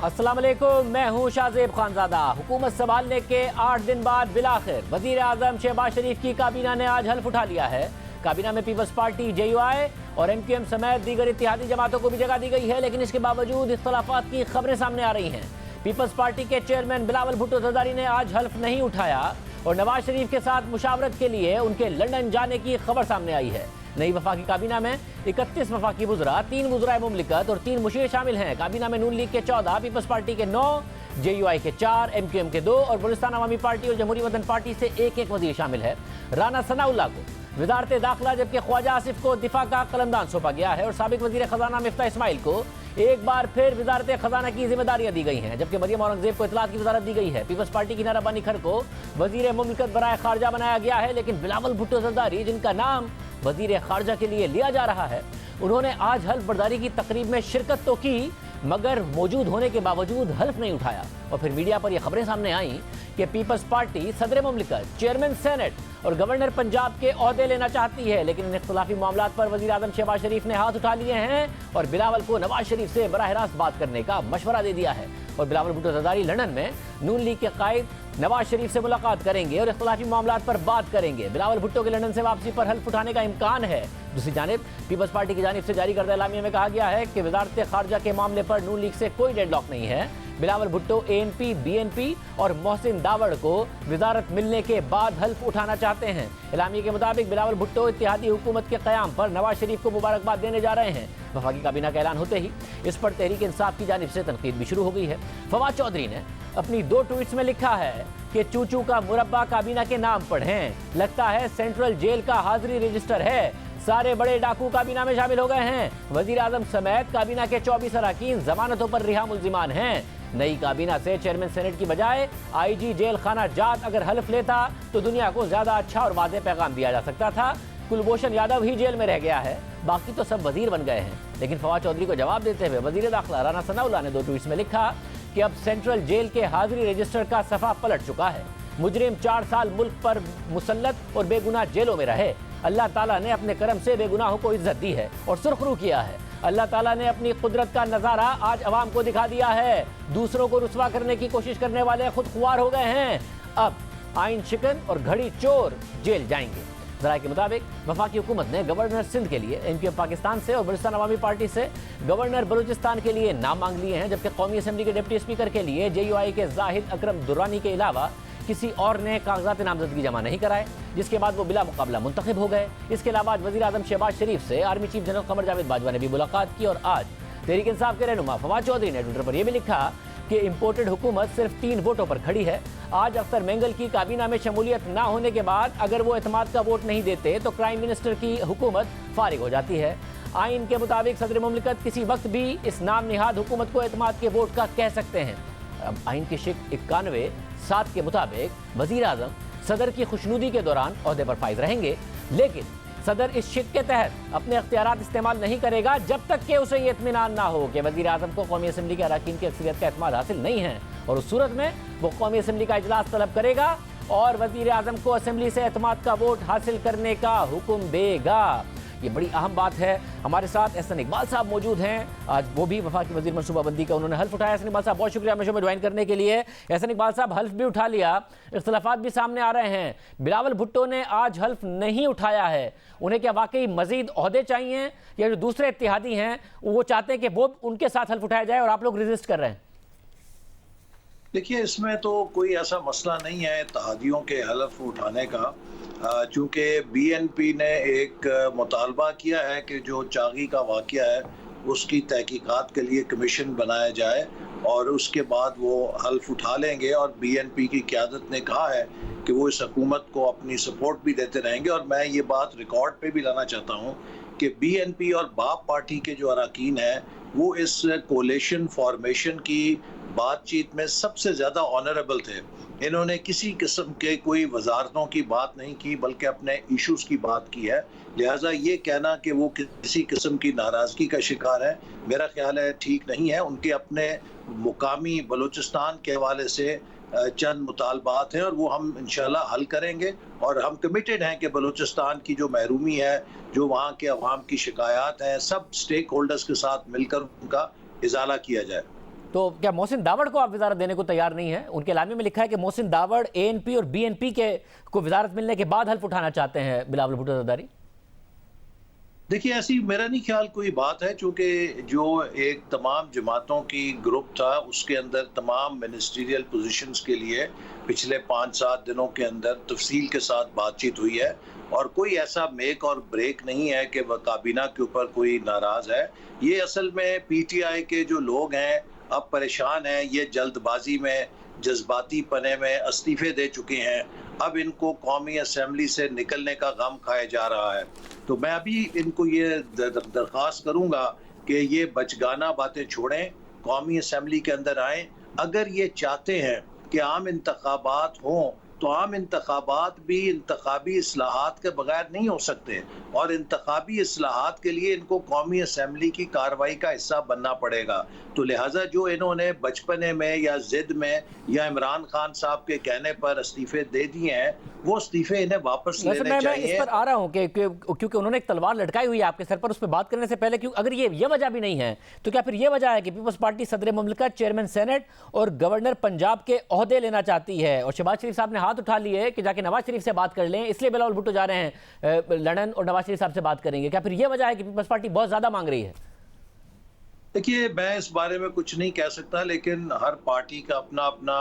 अस्सलाम वालेकुम, मैं हूं शाहजेब खानजादा। हुकूमत संभालने के 8 दिन बाद बिलाखिर वजीर आजम शहबाज शरीफ की काबीना ने आज हल्फ उठा लिया है। काबीना में पीपल्स पार्टी, JUI और MQM समेत दीगर इत्तेहादी जमातों को भी जगह दी गई है, लेकिन इसके बावजूद इख्तलाफात की खबरें सामने आ रही हैं। पीपल्स पार्टी के चेयरमैन बिलावल भुट्टो जरदारी ने आज हल्फ नहीं उठाया और नवाज शरीफ के साथ मुशावरत के लिए उनके लंदन जाने की खबर सामने आई है। नई वफाकी काबीना में 31 वफाकी वुज़रा, 3 वुज़राए मुमलिकत और 3 मुशीर शामिल हैं। काबीना में नून लीग के 14, पीपल्स पार्टी के 9, JUI के 4, MQM के 2 और बलूचिस्तान अवामी पार्टी और जमहूरी वतन पार्टी से एक वजीर शामिल है। राना सनाउल्लाह को वजारत दाखिला जबकि ख्वाजा आसिफ को दिफा का कलमदान सौंपा गया है और साबिक वजीर खजाना मिफ्ता इस्माइल को एक बार फिर वजारत खजाना की जिम्मेदारियां दी गई हैं, जबकि मरियम औरंगजेब को इत्तलात की वजारत दी गई है। पीपल्स पार्टी की नाराबानी खर को वजीर मुमलिकत बराए खारजा बनाया गया है, लेकिन बिलावल भुट्टो जरदारी, जिनका नाम वजीर खारजा के लिए लिया जा रहा है, उन्होंने आज हल्फ बर्दारी की तकरीब में शिरकत तो की मगर मौजूद होने के बावजूद हल्फ नहीं उठाया। और फिर मीडिया पर यह खबरें सामने आईं कि पीपल्स पार्टी सदर मुमलिकत, चेयरमैन सेनेट और गवर्नर पंजाब के ओहदे लेना चाहती है, लेकिन इन इख्तलाफी मामलात पर वजीर आजम शहबाज शरीफ ने हाथ उठा लिए हैं और बिलावल को नवाज शरीफ से बराह रास्त बात करने का मशवरा दे दिया है। और बिलावल भुट्टो जरदारी लंदन में नून लीग के कायद नवाज शरीफ से मुलाकात करेंगे और इख्तलाफी मामलात पर बात करेंगे। बिलावल भुट्टो के लंदन से वापसी पर हल्फ उठाने का इम्कान है। दूसरी जानिब पीपल्स पार्टी की जानिब से जारी करदा एलामिया में कहा गया है कि वजारत खारजा के मामले पर नून लीग से कोई डेडलॉक नहीं है। बिलावल भुट्टो ANP, BNP और मोहसिन दावड़ को वजारत मिलने के बाद हल्फ उठाना चाहते हैं। एलामिया के मुताबिक बिलावल भुट्टो इत्तेहादी हुकूमत के क़याम पर नवाज शरीफ को मुबारकबाद देने जा रहे हैं। वफाकी काबीना का ऐलान होते ही इस पर तहरीक इंसाफ की जानिब से तनकीद भी शुरू हो गई है। फवाद चौधरी ने अपनी 2 ट्वीट्स में लिखा है कि चूचू का मुरब्बा काबीना के नाम पढ़ें, लगता है सेंट्रल जेल का हाजिरी रजिस्टर है, सारे बड़े डाकू काबीना में शामिल हो गए हैं। वजीर आजम समेत काबीना के 24 अरकान जमानतों पर रिहा मुल्जिमान हैं। नई काबीना से चेयरमैन सेनेट की बजाय IG जेल खाना जात अगर हल्फ लेता तो दुनिया को ज्यादा अच्छा और वाज़ेह पैगाम दिया जा सकता था। कुलभूषण यादव ही जेल में रह गया है, बाकी तो सब वजीर बन गए हैं। लेकिन फवाद चौधरी को जवाब देते हुए वजीर दाखिला राना सनाउल्लाह ने 2 ट्वीट्स में लिखा कि अब सेंट्रल जेल के हाजिरी रजिस्टर का सफा पलट चुका है। मुजरिम 4 साल मुल्क पर मुसल्लत और बेगुनाह जेलों में रहे। अल्लाह ताला ने अपने करम से बेगुनाहों को इज्जत दी है और सुरखरू किया है। अल्लाह ताला ने अपनी कुदरत का नज़ारा आज अवाम को दिखा दिया है। दूसरों को रुस्वा करने की कोशिश करने वाले खुद खुआर हो गए हैं। अब आइन शिकन और घड़ी चोर जेल जाएंगे। ज़राए के मुताबिक वफाकी हुकूमत ने गवर्नर सिंध के लिए MQM पाकिस्तान से और बलूचिस्तान अवामी पार्टी से गवर्नर बलूचिस्तान के लिए नाम मांग लिए हैं, जबकि कौमी असम्बली के डिप्टी स्पीकर के लिए JUI के जाहिद अकरम दुर्रानी के अलावा किसी और ने कागजात नामजदगी जमा नहीं कराए, जिसके बाद वो बिला मुकाबला मुंतखब हो गए। इसके अलावा वज़ीर आज़म शहबाज शरीफ से army chief general Qamar Javed Bajwa ने भी मुलाकात की और आज तहरीक इंसाफ के रहनुमा फवाद चौधरी ने ट्विटर पर यह भी लिखा कि इम्पोर्टेड हुकूमत सिर्फ 3 वोटों पर खड़ी है। आज अख्तर मेंगल की काबीना में शमूलियत ना होने के बाद अगर वो एतमाद का वोट नहीं देते तो प्राइम मिनिस्टर की हुकूमत फारिग हो जाती है। आइन के मुताबिक सदर मुमलिकत किसी वक्त भी इस नाम निहाद हुकूमत को एतमाद के वोट का कह सकते हैं। अब आइन की शिक 91(7) के मुताबिक वजीर आजम सदर की खुशनुदी के दौरान ओहदे पर फाइज रहेंगे, लेकिन सदर इस शिक के तहत अपने अख्तियारात इस्तेमाल नहीं करेगा जब तक कि उसे ये इत्मीनान ना हो कि वजीर आजम को कौमी असम्बली के अरकान की अक्सरियत का एतमाद हासिल नहीं है, और उस सूरत में वो कौमी असम्बली का इजलास तलब करेगा और वजीर आजम को असम्बली से एतमाद का वोट हासिल करने का हुक्म देगा। ये बड़ी अहम बात है। हमारे साथ एहसन इकबाल साहब मौजूद हैं, आज वो भी वफाकी वजीर मनसूबाबंदी का उन्होंने हल्फ उठाया। एहसन इकबाल साहब बहुत शुक्रिया हमें शो में ज्वाइन करने के लिए। एहसन इकबाल साहब हल्फ भी उठा लिया, इख्तलाफात भी सामने आ रहे हैं। बिलावल भुट्टो ने आज हल्फ नहीं उठाया है, उन्हें क्या वाकई मजीद ओहदे चाहिए या जो दूसरे इत्तेहादी हैं वो चाहते हैं कि वो उनके साथ हल्फ उठाया जाए और आप लोग रेजिस्ट कर रहे हैं? देखिए, इसमें तो कोई ऐसा मसला नहीं है इत्तेहादियों के हल्फ उठाने का, चूँकि BNP ने एक मुतालबा किया है कि जो चागी का वाक़या है उसकी तहकीकात के लिए कमीशन बनाया जाए और उसके बाद वो हल्फ उठा लेंगे। और BNP की क़यादत ने कहा है कि वो इस हुकूमत को अपनी सपोर्ट भी देते रहेंगे। और मैं ये बात रिकॉर्ड पे भी लाना चाहता हूँ कि BNP और बाप पार्टी के जो अरकान हैं वो इस कोलिशन फॉर्मेशन की बातचीत में सबसे ज़्यादा ऑनरेबल थे। इन्होंने किसी किस्म के कोई वजारतों की बात नहीं की बल्कि अपने इश्यूज़ की बात की है। लिहाजा ये कहना कि वो किसी किस्म की नाराज़गी का शिकार है, मेरा ख्याल है ठीक नहीं है। उनके अपने मुकामी बलूचिस्तान के हवाले से चंद मुतालबात हैं और वो हम इंशाल्लाह हल करेंगे। और हम कमिटेड हैं कि बलूचिस्तान की जो महरूमी है, जो वहाँ के अवाम की शिकायत हैं, सब स्टेक होल्डर्स के साथ मिलकर उनका इजाला किया जाए। तो क्या मोहसिन दावड़ को आप वजारत देने को तैयार नहीं है? उनके एलामे में लिखा है कि मोहसिन दावड़ एएनपी और बीएनपी के को वजारत मिलने के बाद हल्फ उठाना चाहते हैं बिलावल भुट्टो जरदारी। देखिए, ऐसी मेरा नहीं ख्याल कोई बात है, क्योंकि जो एक तमाम जमातों की ग्रुप था उसके अंदर तमाम मिनिस्ट्रियल पोजीशंस के लिए पिछले 5-7 दिनों के अंदर तफसील के साथ बातचीत हुई है और कोई ऐसा मेक और ब्रेक नहीं है कि वह काबीना के ऊपर कोई नाराज है। ये असल में पीटीआई के जो लोग हैं अब परेशान हैं, ये जल्दबाजी में जज्बाती पने में इस्तीफे दे चुके हैं। अब इनको कौमी असेंबली से निकलने का गम खाया जा रहा है। तो मैं अभी इनको ये दरख्वास्त करूंगा कि ये बचगाना बातें छोड़ें, कौमी असेंबली के अंदर आएँ। अगर ये चाहते हैं कि आम इंतखाबात हों तो आम इंतखाबात भी इंतखाबी इस्लाहात के बगैर नहीं हो सकते और इंतखाबी इस्लाहात के लिए इनको कौमी असेंबली की कार्रवाई का हिस्सा बनना पड़ेगा। तो लिहाजा जो इन्होंने बचपने में या जिद में या इमरान खान साहब के कहने पर इस्तीफे दे दिए हैं, वो इस्तीफे इन्हें वापस लेने चाहिए। मैं इस पर आ रहा हूं कि क्योंकि उन्होंने एक तलवार लटकाई हुई है आपके सर पर, उस पर बात करने से पहले क्यों अगर ये वजह भी नहीं है तो क्या फिर ये वजह है कि पीपल्स पार्टी सदर मुमलिकत, चेयरमैन सेनेट और गवर्नर पंजाब के ओहदे लेना चाहती है और शहबाज शरीफ साहब ने हाथ उठा लिए कि जाके नवाज शरीफ से बात कर लें, इसलिए बिलावल भुट्टो जा रहे हैं लंदन और नवाज शरीफ साहब से बात करेंगे? क्या फिर ये वजह है कि पीपल्स पार्टी बहुत ज्यादा मांग रही है? देखिए, मैं इस बारे में कुछ नहीं कह सकता, लेकिन हर पार्टी का अपना अपना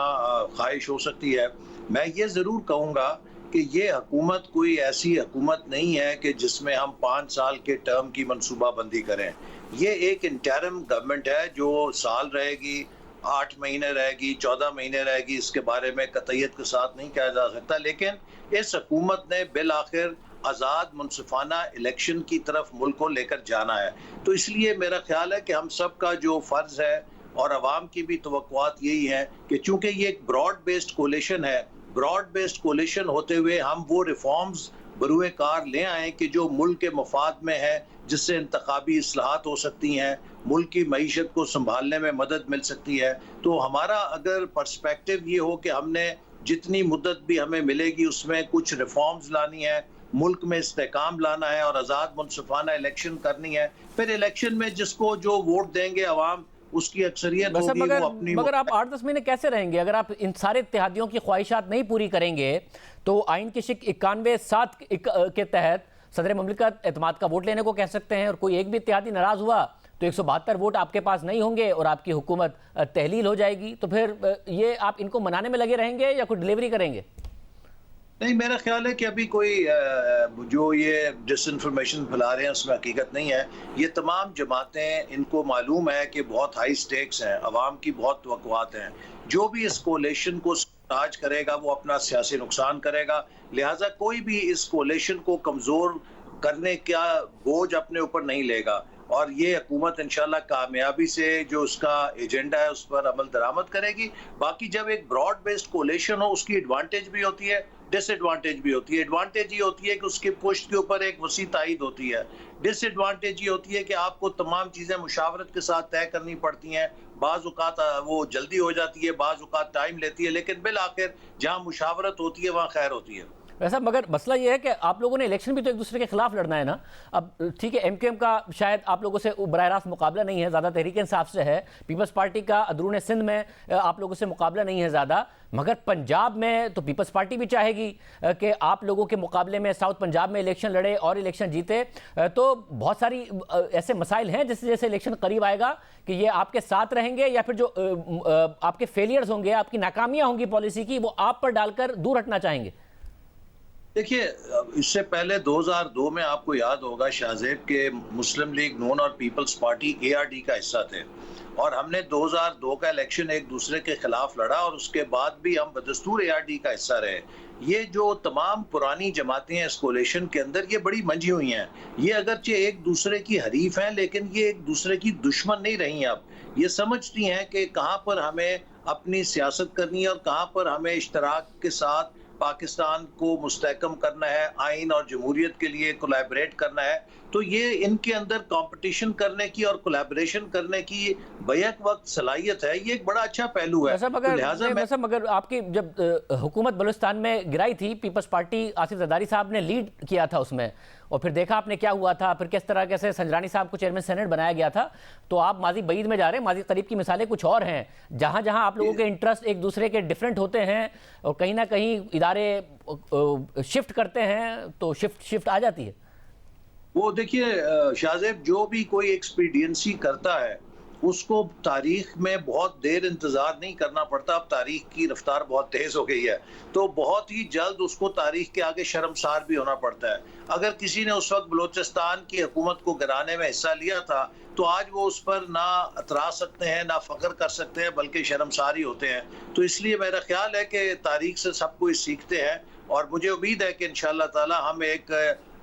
ख्वाहिश हो सकती है। मैं ये ज़रूर कहूँगा कि ये हुकूमत कोई ऐसी हुकूमत नहीं है कि जिसमें हम 5 साल के टर्म की मनसूबाबंदी करें। ये एक इंटरिम गवर्नमेंट है जो साल रहेगी, 8 महीने रहेगी, 14 महीने रहेगी, इसके बारे में कतईयत के साथ नहीं कहा जा सकता। लेकिन इस हुकूमत ने बिल आखिर आज़ाद मुनसिफाना इलेक्शन की तरफ मुल्क को लेकर जाना है। तो इसलिए मेरा ख्याल है कि हम सब का जो फ़र्ज़ है और अवाम की भी तवक्कुआत यही है कि चूँकि ये एक ब्रॉड बेस्ड कोलिशन है, ब्रॉड बेस्ड कोलिशन होते हुए हम वो रिफॉर्म्स बरूए कार ले आएँ कि जो मुल्क के मफाद में है, जिससे इंतखाबी इस्लाहात हो सकती हैं, मुल्क की मईशत को संभालने में मदद मिल सकती है। तो हमारा अगर पर्सपेक्टिव ये हो कि हमने जितनी मुद्दत भी हमें मिलेगी उसमें कुछ रिफॉर्म्स लानी है, मुल्क में इस्तेकाम लाना है और आज़ाद मुनसिफाना इलेक्शन करनी है, फिर इलेक्शन में जिसको जो वोट देंगे अवाम उसकी अक्सरियत होगी। वो अपनी मगर आप 8-10 महीने कैसे रहेंगे अगर आप इन सारे इत्तेहादियों की ख्वाहिशात नहीं पूरी करेंगे? तो आइन की शिक 91(7) के तहत सदर मुमलिकत एतमाद का वोट लेने को कह सकते हैं और कोई एक भी इत्तेहादी नाराज हुआ तो 172 वोट आपके पास नहीं होंगे और आपकी हुकूमत तहलील हो जाएगी। तो फिर ये आप इनको मनाने में लगे रहेंगे या कोई डिलीवरी करेंगे? नहीं, मेरा ख्याल है कि अभी कोई जो ये डिसइंफॉर्मेशन फैला रहे हैं उसमें हकीकत नहीं है। ये तमाम जमातें, इनको मालूम है कि बहुत हाई स्टेक्स हैं, अवाम की बहुत तवक्कुआत हैं। जो भी इस कोलिशन को साज करेगा वो अपना सियासी नुकसान करेगा। लिहाजा कोई भी इस कोलिशन को कमज़ोर करने का बोझ अपने ऊपर नहीं लेगा और ये हुकूमत इंशाल्लाह कामयाबी से जो उसका एजेंडा है उस पर अमल दरामद करेगी। बाकी जब एक ब्रॉड बेस्ड कोलिशन हो उसकी एडवांटेज भी होती है, डिसएडवांटेज भी होती है। एडवांटेज ये होती है कि उसके पुश्त के ऊपर एक वसी ताईद होती है। डिसएडवांटेज ये होती है कि आपको तमाम चीज़ें मुशावरत के साथ तय करनी पड़ती हैं। बाज़ औक़ात वो जल्दी हो जाती है, बाज़ औक़ात टाइम लेती है, लेकिन बिल आखिर जहाँ मुशावरत होती है वहाँ खैर होती है। वैसा मगर मसला ये है कि आप लोगों ने इलेक्शन भी तो एक दूसरे के खिलाफ लड़ना है ना। अब ठीक है, एमक्यूएम का शायद आप लोगों से बराह रास्त मुकाबला नहीं है, ज़्यादा तहरीक इंसाफ से है। पीपल्स पार्टी का अंदरून सिंध में आप लोगों से मुकाबला नहीं है ज़्यादा, मगर पंजाब में तो पीपल्स पार्टी भी चाहेगी कि आप लोगों के मुकाबले में साउथ पंजाब में इलेक्शन लड़े और इलेक्शन जीते। तो बहुत सारी ऐसे मसाइल हैं जैसे जैसे इलेक्शन करीब आएगा कि ये आपके साथ रहेंगे या फिर जो आपके फेलियर्स होंगे, आपकी नाकामियाँ होंगी पॉलिसी की, वो आप पर डालकर दूर हटना चाहेंगे। देखिए, इससे पहले 2002 में आपको याद होगा शाहजेब के मुस्लिम लीग नून और पीपल्स पार्टी एआरडी का हिस्सा थे और हमने 2002 का इलेक्शन एक दूसरे के खिलाफ लड़ा और उसके बाद भी हम बदस्तूर एआरडी का हिस्सा रहे। ये जो तमाम पुरानी जमातें हैं इस कोलिशन के अंदर, ये बड़ी मंझी हुई हैं। ये अगरचे एक दूसरे की हरीफ हैं लेकिन ये एक दूसरे की दुश्मन नहीं रही। अब ये समझती हैं कि कहाँ पर हमें अपनी सियासत करनी है और कहाँ पर हमें इश्तराक के साथ पाकिस्तान को मुस्तहकम करना है, आइन और जमहूरियत के लिए कोलैबोरेट करना है। तो ये इनके अंदर कंपटीशन करने की और कोलैबोरेशन करने की बैक वक्त सलाहियत है। ये एक बड़ा अच्छा पहलू है। वैसा मगर आपकी जब हुकूमत बलूचिस्तान में गिराई थी, पीपल्स पार्टी आसिफ जरदारी साहब ने लीड किया था उसमें, और फिर देखा आपने क्या हुआ था, फिर किस तरह से संजरानी साहब को चेयरमैन सेनेट बनाया गया था। तो आप माजी बईद में जा रहे हैं, माजी करीब की मिसालें कुछ और हैं, जहां जहां आप लोगों के इंटरेस्ट एक दूसरे के डिफरेंट होते हैं और कहीं ना कहीं इदारे शिफ्ट करते हैं तो शिफ्ट आ जाती है। वो देखिए शाहजेब, जो भी कोई एक्सपीडियंसी करता है उसको तारीख में बहुत देर इंतजार नहीं करना पड़ता। अब तारीख की रफ्तार बहुत तेज हो गई है, तो बहुत ही जल्द उसको तारीख के आगे शर्मसार भी होना पड़ता है। अगर किसी ने उस वक्त बलोचिस्तान की हुकूमत को गिराने में हिस्सा लिया था तो आज वो उस पर ना अतरा सकते हैं, ना फख्र कर सकते हैं, बल्कि शर्मसार ही होते हैं। तो इसलिए मेरा ख्याल है कि तारीख से सब कुछ सीखते हैं और मुझे उम्मीद है कि इंशाअल्लाह ताला हम एक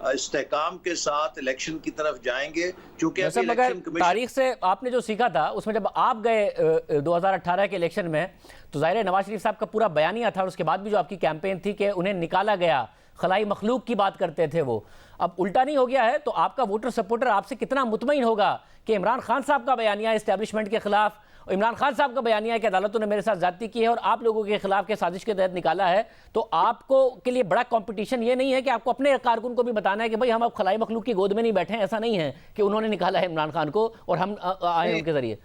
इस्तेकाम के साथ इलेक्शन की तरफ जाएंगे। क्योंकि तारीख से आपने जो सीखा था उसमें जब आप गए 2018 के इलेक्शन में तो ज़ाहिर है नवाज शरीफ साहब का पूरा बयानिया था और उसके बाद भी जो आपकी कैंपेन थी कि उन्हें निकाला गया, खलाई मखलूक की बात करते थे वो। अब उल्टा नहीं हो गया है तो आपका वोटर सपोर्टर आपसे कितना मुतमईन होगा कि इमरान खान साहब का बयानिया एस्टेब्लिशमेंट के खिलाफ, इमरान खान साहब का बयानिया है कि अदालतों ने मेरे साथ ज्यादती की है और आप लोगों के खिलाफ के साजिश के तहत निकाला है। तो आपको के लिए बड़ा कंपटीशन ये नहीं है कि आपको अपने कारकुन को भी बताना है कि भाई हम अब खलाई मखलूक की गोद में नहीं बैठे हैं। ऐसा नहीं है कि उन्होंने निकाला है इमरान खान को और हम आए उनके जरिए।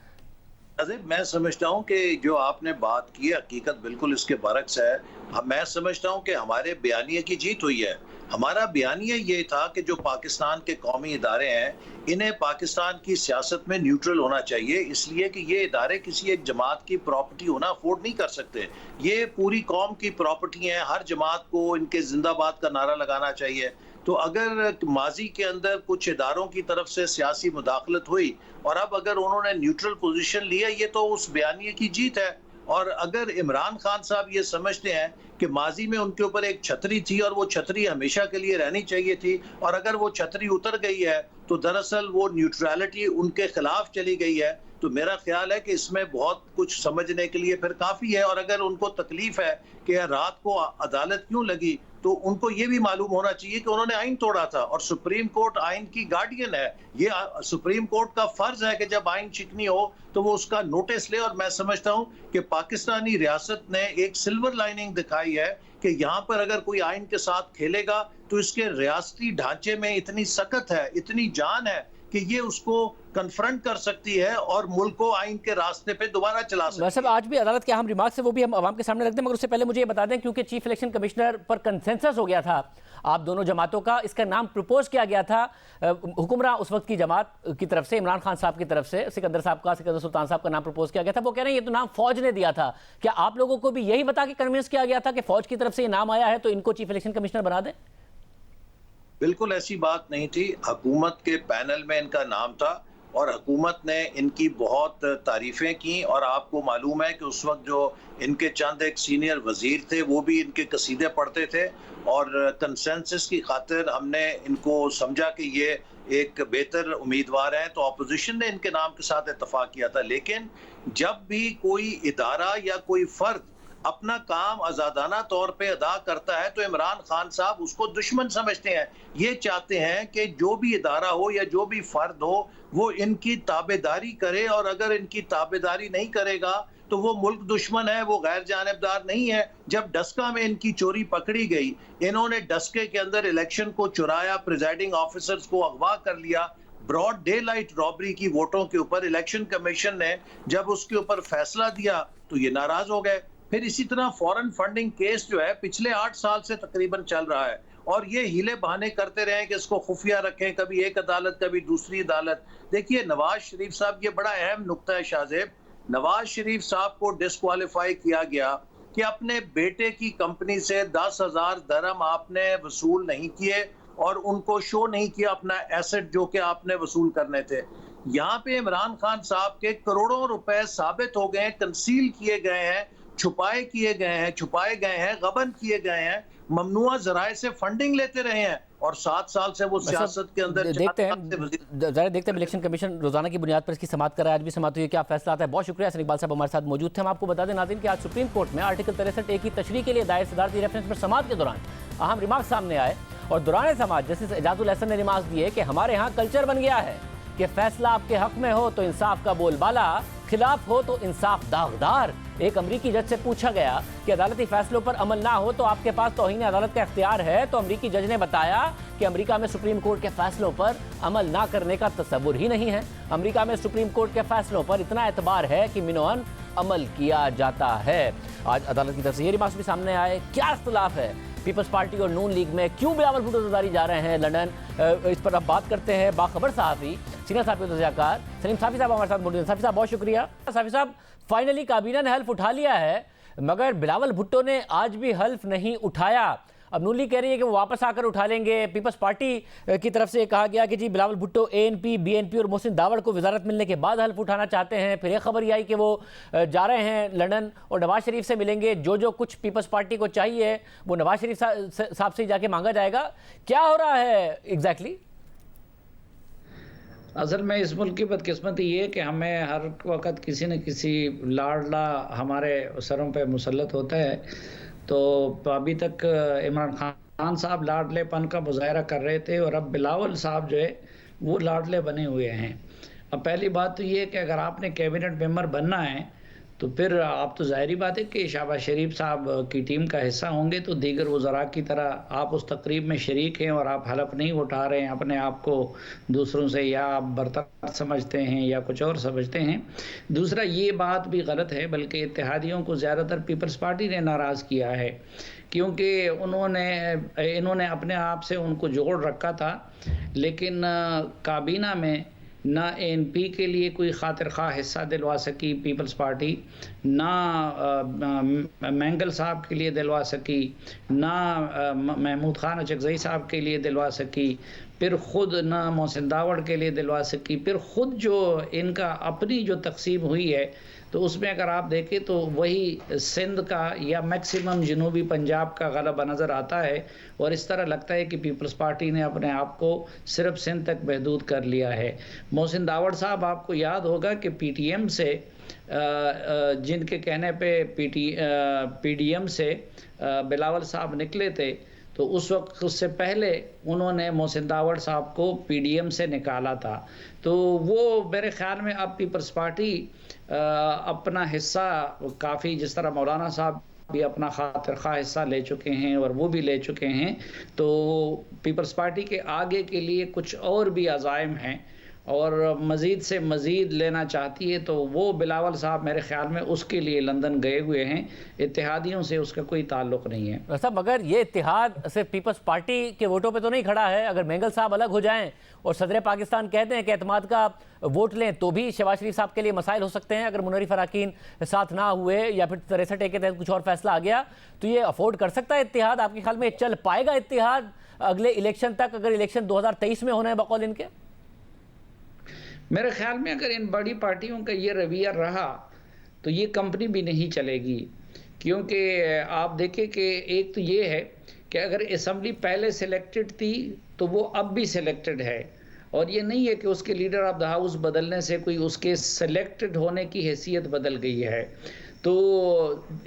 मैं समझता हूं कि जो आपने बात की हकीकत बिल्कुल इसके बरक्स है। मैं समझता हूं कि हमारे बयानिए की जीत हुई है। हमारा बयानिया ये था कि जो पाकिस्तान के कौमी इदारे हैं इन्हें पाकिस्तान की सियासत में न्यूट्रल होना चाहिए, इसलिए कि ये इदारे किसी एक जमात की प्रॉपर्टी होना अफोर्ड नहीं कर सकते। ये पूरी कौम की प्रॉपर्टी है, हर जमात को इनके जिंदाबाद का नारा लगाना चाहिए। तो अगर माजी के अंदर कुछ इदारों की तरफ से सियासी मुदाखलत हुई और अब अगर उन्होंने न्यूट्रल पोजीशन लिया, ये तो उस बयानिए की जीत है। और अगर इमरान खान साहब ये समझते हैं कि माजी में उनके ऊपर एक छतरी थी और वो छतरी हमेशा के लिए रहनी चाहिए थी और अगर वो छतरी उतर गई है तो दरअसल वो न्यूट्रलिटी उनके खिलाफ चली गई है, तो मेरा ख्याल है कि इसमें बहुत कुछ समझने के लिए फिर काफ़ी है। और अगर उनको तकलीफ है कि रात को अदालत क्यों लगी, तो उनको ये भी मालूम होना चाहिए कि उन्होंने आइन तोड़ा था और सुप्रीम कोर्ट आइन की गार्डियन है। ये सुप्रीम कोर्ट का फर्ज है कि जब आइन चिकनी हो तो वो उसका नोटिस ले। और मैं समझता हूँ कि पाकिस्तानी रियासत ने एक सिल्वर लाइनिंग दिखाई है कि यहाँ पर अगर कोई आइन के साथ खेलेगा तो इसके रियासती ढांचे में इतनी सख्त है, इतनी जान है कि ये उसको कन्फ्रंट कर सकती है और मुल्क को आइन के रास्ते पे दोबारा चला सकती है। वैसे आज भी अदालत के अहम रिमार्क्स है वो भी हम आवाम के सामने रख दें, मगर उससे पहले मुझे ये बता दें क्योंकि चीफ इलेक्शन कमिश्नर पर कंसेंसस हो गया था आप दोनों जमातों का, इसका नाम प्रपोज किया गया था हुक्मरान उस वक्त की जमात की तरफ से, इमरान खान साहब की तरफ से, सिकंदर सुल्तान साहब का नाम प्रपोज किया गया था। वो कह रहे हैं ये तो नाम फौज ने दिया था। क्या आप लोगों को भी यही बता के कन्विंस किया गया था कि फौज की तरफ से ये नाम आया है तो इनको चीफ इलेक्शन कमिश्नर बना दें? बिल्कुल ऐसी बात नहीं थी। हुकूमत के पैनल में इनका नाम था और हुकूमत ने इनकी बहुत तारीफें की और आपको मालूम है कि उस वक्त जो इनके चंद एक सीनियर वजीर थे वो भी इनके कसीदे पढ़ते थे और कंसेंसस की खातिर हमने इनको समझा कि ये एक बेहतर उम्मीदवार हैं, तो अपोजिशन ने इनके नाम के साथ इत्तफाक किया था। लेकिन जब भी कोई इदारा या कोई फर्द अपना काम आज़ादाना तौर पे अदा करता है तो इमरान खान साहब उसको दुश्मन समझते हैं। ये चाहते हैं कि जो भी इदारा हो या जो भी फर्द हो वो इनकी ताबेदारी करे और अगर इनकी ताबेदारी नहीं करेगा तो वो मुल्क दुश्मन है, वो गैर जानिबदार नहीं है। जब डस्का में इनकी चोरी पकड़ी गई, इन्होंने डस्के के अंदर इलेक्शन को चुराया, प्रिजाइडिंग ऑफिसर्स को अगवा कर लिया, ब्रॉड डे लाइट रॉबरी की वोटों के ऊपर। इलेक्शन कमीशन ने जब उसके ऊपर फैसला दिया तो ये नाराज हो गए। फिर इसी तरह फॉरेन फंडिंग केस जो है पिछले 8 साल से तकरीबन चल रहा है और ये हीले बहाने करते रहे कि इसको खुफिया रखें, कभी एक अदालत कभी दूसरी अदालत। देखिए नवाज शरीफ साहब, ये बड़ा अहम नुक्ता है शाहजेब, नवाज शरीफ साहब को डिस्क्वालीफाई किया गया कि अपने बेटे की कंपनी से 10,000 दरम आपने वसूल नहीं किए और उनको शो नहीं किया अपना एसेट जो कि आपने वसूल करने थे। यहाँ पे इमरान खान साहब के करोड़ों रुपए साबित हो गए, कंसील किए गए हैं, छुपाए गए हैं, गबन किए गए हैं, ममनुआ जराए से फंडिंग लेते रहे हैं और 7 साल से वो सियासत के अंदर देखते हैं इलेक्शन कमीशन रोजाना की बुनियाद पर इसकी समाअत कर रहा है। आज भी समाअत हुई, क्या फैसला आता है। बहुत शुक्रिया हसन इकबाल साहब हमारे साथ मौजूद थे। हम आपको बता दें नाज़रीन कि आज सुप्रीम कोर्ट में आर्टिकल 63A की तशरीह के लिए दायर सदारती रेफरेंस पर समाअत के दौरान अहम रिमार्क सामने आए और दौरान समाअत जस्टिस एजाजुल हसन ने रिमार्क दिए कि हमारे यहाँ कल्चर बन गया है कि फैसला आपके हक में हो तो इंसाफ का बोलबाला खिलाफ हो तो इंसाफ दागदार। एक अमरीकी जज से पूछा गया कि अदालती फैसलों पर अमल ना हो तो आपके पास तौहीन अदालत का इख्तियार है, तो अमरीकी जज ने बताया कि अमेरिका में सुप्रीम कोर्ट के फैसलों पर अमल ना करने का तसव्वुर ही नहीं है। अमेरिका में सुप्रीम कोर्ट के फैसलों पर इतना एतबार है कि मिनोअन अमल किया जाता है। आज अदालत की तरफ से ये रिमार्क्स भी सामने आए। क्या इख्तिलाफ है पीपल्स पार्टी और नून लीग में, क्यों बिलावल भुट्टो ज़रदारी जा रहे हैं लंदन, इस पर अब बात करते हैं बाखबर सहाफ़ी सीनियर साहब के तज़कियाकार सलीम साफ़ी साहब हमारे साथ मौजूद हैं। साफ़ी साहब बहुत शुक्रिया। साफ़ी साहब, फाइनली काबीना ने हल्फ उठा लिया है, मगर बिलावल भुट्टो ने आज भी हल्फ नहीं उठाया। अब नून लीग कह रही है कि वो वापस आकर उठा लेंगे। पीपल्स पार्टी की तरफ से कहा गया कि जी बिलावल भुट्टो एएनपी, बीएनपी और मोहसिन दावड़ को वजारत मिलने के बाद हल्फ उठाना चाहते हैं। फिर एक खबर ये आई कि वो जा रहे हैं लंदन और नवाज शरीफ से मिलेंगे। जो कुछ पीपल्स पार्टी को चाहिए वो नवाज शरीफ साहब से जाके मांगा जाएगा। क्या हो रहा है एग्जैक्टली? असल में इस मुल्क की बदकिस्मती ये है कि हमें हर वक्त किसी न किसी लाडला हमारे सरों पे मुसल्लत होता है। तो अभी तक इमरान खान साहब लाडलेपन का मुजाहरा कर रहे थे और अब बिलावल साहब जो है वो लाडले बने हुए हैं। अब पहली बात तो ये है कि अगर आपने कैबिनेट मेंबर बनना है तो फिर आप तो ज़ाहिरी बात है कि शहबाज शरीफ साहब की टीम का हिस्सा होंगे, तो दीगर वज़रा की तरह आप उस तकरीब में शरीक हैं और आप हलफ नहीं उठा रहे हैं अपने आप को दूसरों से, या आप बर्तर समझते हैं या कुछ और समझते हैं। दूसरा ये बात भी गलत है, बल्कि इत्तेहादियों को ज़्यादातर पीपल्स पार्टी ने नाराज़ किया है, क्योंकि इन्होंने अपने आप से उनको जोड़ रखा था, लेकिन काबीना में ना एएनपी के लिए कोई खातिर खा हिस्सा दिलवा सकी पीपल्स पार्टी, ना मैंगल साहब के लिए दिलवा सकी, ना महमूद खान अचकज़ई साहब के लिए दिलवा सकी, फिर ख़ुद ना मोहसिन दावड़ के लिए दिलवा सकी। फिर ख़ुद जो इनका अपनी जो तकसीम हुई है तो उसमें अगर आप देखें तो वही सिंध का या मैक्सिमम जनूबी पंजाब का गलबा नज़र आता है, और इस तरह लगता है कि पीपल्स पार्टी ने अपने आप को सिर्फ सिंध तक महदूद कर लिया है। मोहसिन दावड़ साहब, आपको याद होगा कि पीटीएम से जिनके कहने पे पीडीएम से बिलावल साहब निकले थे, तो उस वक्त उससे पहले उन्होंने मोहसिन दावड़ साहब को पीडीएम से निकाला था। तो वो मेरे ख्याल में अब पीपल्स पार्टी अपना हिस्सा काफ़ी, जिस तरह मौलाना साहब भी अपना खातिर खा हिस्सा ले चुके हैं और वो भी ले चुके हैं, तो पीपल्स पार्टी के आगे के लिए कुछ और भी अज़ाइम हैं और मज़ीद से मज़ीद लेना चाहती है। तो वो बिलावल साहब मेरे ख्याल में उसके लिए लंदन गए हुए हैं, इत्तेहादियों से उसका कोई ताल्लुक़ नहीं है। साहब, मगर ये इत्तेहाद सिर्फ पीपल्स पार्टी के वोटों पे तो नहीं खड़ा है। अगर मैंगल साहब अलग हो जाएं और सदर पाकिस्तान कहते हैं कि एतमाद का वोट लें तो भी शहबाज शरीफ साहब के लिए मसाइल हो सकते हैं। अगर मुनव्वर अराकीन साथ ना हुए या फिर 63 के तहत कुछ और फैसला आ गया तो ये अफोर्ड कर सकता है इत्तेहाद? आपके ख्याल में चल पाएगा इत्तेहाद अगले इलेक्शन तक, अगर इलेक्शन 2023 में होना है बकौल इनके? मेरे ख्याल में अगर इन बड़ी पार्टियों का ये रवैया रहा तो ये कंपनी भी नहीं चलेगी, क्योंकि आप देखें कि एक तो ये है कि अगर असम्बली पहले सिलेक्टेड थी तो वो अब भी सिलेक्टेड है, और ये नहीं है कि उसके लीडर ऑफ द हाउस बदलने से कोई उसके सिलेक्टेड होने की हैसियत बदल गई है। तो